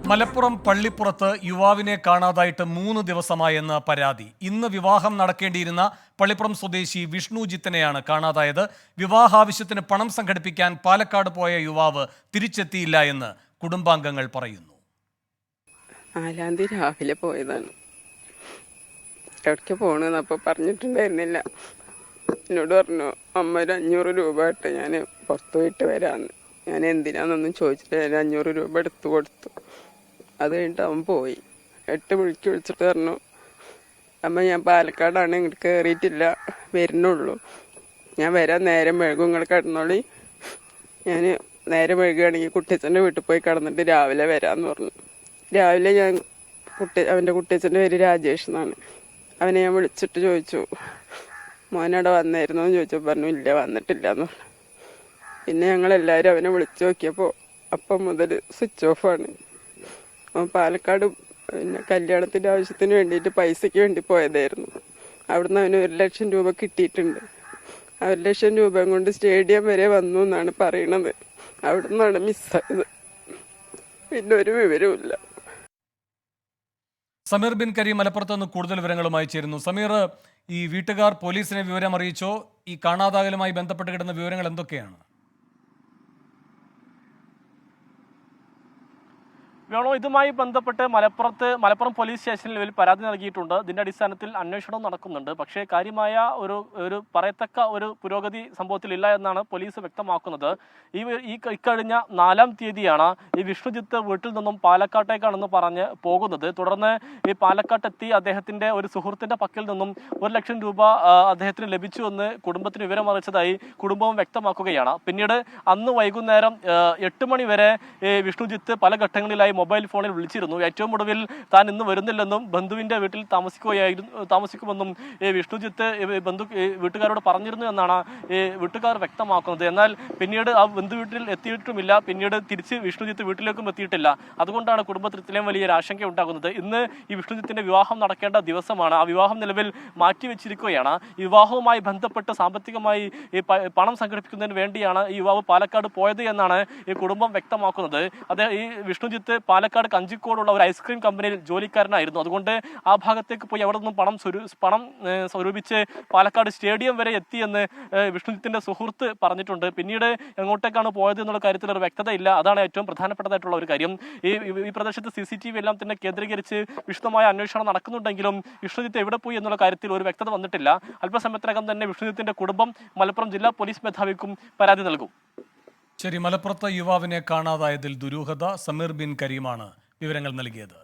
മലപ്പുറം പള്ളിപ്പുറത്ത് യുവാവിനെ കാണാതായിട്ട് 3 ദിവസമായെന്ന് പരാതി. ഇന്ന് വിവാഹം നടക്കേണ്ടിയിരുന്ന പള്ളിപ്പുറം സ്വദേശി വിഷ്ണുജിത്തിനെയാണ് കാണാതായത്. വിവാഹാവശ്യത്തിന് പണം സംഘടിപ്പിക്കാൻ പാലക്കാട് പോയ യുവാവ് തിരിച്ചെത്തിയില്ല എന്ന് കുടുംബാംഗങ്ങൾ പറയുന്നു. 4-ാം തീയതി രാവിലെ പോയതാണ്. എവിടേക്ക് പോകണമെന്ന് അപ്പോൾ പറഞ്ഞിട്ടുണ്ടായിരുന്നില്ല. എന്നോട് പറഞ്ഞു, അമ്മ ഒരു 500 രൂപ ഇട്ട് ഞാൻ പുറത്തു പോയിട്ട് വരാമെന്ന്. ഞാൻ എന്തിനാന്നൊന്നും ചോദിച്ചിട്ട് 500 രൂപ എടുത്തു കൊടുത്തു. അത് കഴിഞ്ഞിട്ട് അവൻ പോയി. 8 മണിക്ക് വിളിച്ചിട്ട് പറഞ്ഞു, അമ്മ ഞാൻ പാലക്കാടാണ്, ഇങ്ങോട്ട് കയറിയിട്ടില്ല, വരുന്നുള്ളൂ, ഞാൻ വരാൻ നേരം മെഴുകും, നിങ്ങൾ കിടന്നോളി, ഞാൻ നേരം മെഴുകുകയാണെങ്കിൽ കുട്ടിയച്ഛൻ്റെ വീട്ടിൽ പോയി കിടന്നിട്ട് രാവിലെ വരാമെന്ന് പറഞ്ഞു. രാവിലെ ഞാൻ അവൻ്റെ കുട്ടിയച്ഛൻ്റെ പേര് രാജേഷ് എന്നാണ്. അവനെ ഞാൻ വിളിച്ചിട്ട് ചോദിച്ചു, മോനവിടെ വന്നായിരുന്നോ എന്ന് ചോദിച്ചപ്പോൾ പറഞ്ഞു ഇല്ല, വന്നിട്ടില്ല എന്ന് പറഞ്ഞു. പിന്നെ ഞങ്ങളെല്ലാവരും അവനെ വിളിച്ചു നോക്കിയപ്പോൾ അപ്പം മുതൽ സ്വിച്ച് ഓഫാണ്. അവൻ പാലക്കാട് പിന്നെ കല്യാണത്തിൻ്റെ ആവശ്യത്തിന് വേണ്ടിയിട്ട് പൈസയ്ക്ക് വേണ്ടി പോയതായിരുന്നു. അവിടുന്ന് അവന് 1 ലക്ഷം രൂപ കിട്ടിയിട്ടുണ്ട്. ആ 1 ലക്ഷം രൂപ കൊണ്ട് സ്റ്റേഡിയം വരെ വന്നു എന്നാണ് പറയണത്. അവിടുന്നാണ് മിസ്സായത്. പിന്നെ ഒരു വിവരവുമില്ല. സമീർ ബിൻ കരീം മലപ്പുറത്ത് നിന്ന് കൂടുതൽ വിവരങ്ങളുമായി ചേരുന്നു. സമീർ, ഈ വീട്ടുകാർ പോലീസിനെ വിവരം അറിയിച്ചോ? ഈ കാണാതാകലുമായി ബന്ധപ്പെട്ട് കിടന്ന വിവരങ്ങൾ എന്തൊക്കെയാണ്? ഇതുമായി ബന്ധപ്പെട്ട് മലപ്പുറം പോലീസ് സ്റ്റേഷനിൽ പരാതി നൽകിയിട്ടുണ്ട്. ഇതിന്റെ അടിസ്ഥാനത്തിൽ അന്വേഷണവും നടക്കുന്നുണ്ട്. പക്ഷേ കാര്യമായ ഒരു പറയത്തക്ക ഒരു പുരോഗതി സംഭവത്തിലില്ല എന്നാണ് പോലീസ് വ്യക്തമാക്കുന്നത്. ഇക്കഴിഞ്ഞ 4-ാം തീയതിയാണ് ഈ വിഷ്ണുജിത്ത് വീട്ടിൽ നിന്നും പാലക്കാട്ടേക്കാണെന്ന് പറഞ്ഞ് പോകുന്നത്. തുടർന്ന് ഈ പാലക്കാട്ടെത്തി അദ്ദേഹത്തിന്റെ ഒരു സുഹൃത്തിന്റെ പക്കൽ നിന്നും 1 ലക്ഷം രൂപ അദ്ദേഹത്തിന് ലഭിച്ചുവെന്ന് കുടുംബത്തിന് വിവരം അറിയിച്ചതായി കുടുംബവും വ്യക്തമാക്കുകയാണ്. പിന്നീട് അന്ന് വൈകുന്നേരം 8 മണി വരെ വിഷ്ണുജിത്ത് പല ഘട്ടങ്ങളിലായി മൊബൈൽ ഫോണിൽ വിളിച്ചിരുന്നു. ഏറ്റവും ഒടുവിൽ താൻ ഇന്ന് വരുന്നില്ലെന്നും ബന്ധുവിന്റെ വീട്ടിൽ താമസിക്കുമെന്നും വിഷ്ണുജിത്ത് വീട്ടുകാരോട് പറഞ്ഞിരുന്നു എന്നാണ് വീട്ടുകാർ വ്യക്തമാക്കുന്നത്. എന്നാൽ പിന്നീട് ആ ബന്ധു വീട്ടിൽ എത്തിയിട്ടുമില്ല. പിന്നീട് തിരിച്ച് വിഷ്ണുജിത്ത് വീട്ടിലേക്കും എത്തിയിട്ടില്ല. അതുകൊണ്ടാണ് കുടുംബത്തിൽ ഇത്രയും വലിയൊരു ആശങ്ക ഉണ്ടാകുന്നത്. ഇന്ന് ഈ വിഷ്ണുജിത്തിന്റെ വിവാഹം നടക്കേണ്ട ദിവസമാണ്. ആ വിവാഹം നിലവിൽ മാറ്റിവെച്ചിരിക്കുകയാണ്. ഈ വിവാഹവുമായി ബന്ധപ്പെട്ട് സാമ്പത്തികമായി ഈ പണം സംഘടിപ്പിക്കുന്നതിന് വേണ്ടിയാണ് ഈ യുവാവ് പാലക്കാട് പോയത് എന്നാണ് ഈ കുടുംബം വ്യക്തമാക്കുന്നത്. ഈ വിഷ്ണുജിത്ത് പാലക്കാട് കഞ്ചിക്കോടുള്ള ഒരു ഐസ്ക്രീം കമ്പനിയിൽ ജോലിക്കാരനായിരുന്നു. അതുകൊണ്ട് ആ ഭാഗത്തേക്ക് പോയി അവിടെ നിന്നും പണം സ്വരൂപിച്ച് പാലക്കാട് സ്റ്റേഡിയം വരെ എത്തിയെന്ന് വിഷ്ണുജിത്തിന്റെ സുഹൃത്ത് പറഞ്ഞിട്ടുണ്ട്. പിന്നീട് എങ്ങോട്ടേക്കാണ് പോയത് എന്നുള്ള കാര്യത്തിൽ ഒരു വ്യക്തതയില്ല. അതാണ് ഏറ്റവും പ്രധാനപ്പെട്ടതായിട്ടുള്ള ഒരു കാര്യം. ഈ പ്രദേശത്ത് CCTV എല്ലാം തന്നെ കേന്ദ്രീകരിച്ച് വിശദമായ അന്വേഷണം നടക്കുന്നുണ്ടെങ്കിലും വിഷ്ണുജിത്ത് എവിടെ പോയി എന്നുള്ള കാര്യത്തിൽ ഒരു വ്യക്തത വന്നിട്ടില്ല. അല്പസമയത്തിനകം തന്നെ വിഷ്ണുജിത്തിന്റെ കുടുംബം മലപ്പുറം ജില്ലാ പോലീസ് മേധാവിക്കും പരാതി നൽകും. ശരി, മലപ്പുറത്ത് യുവാവിനെ കാണാതായതിൽ ദുരൂഹത. സമീർ ബിൻ കരീമാണ് വിവരങ്ങൾ നൽകിയത്.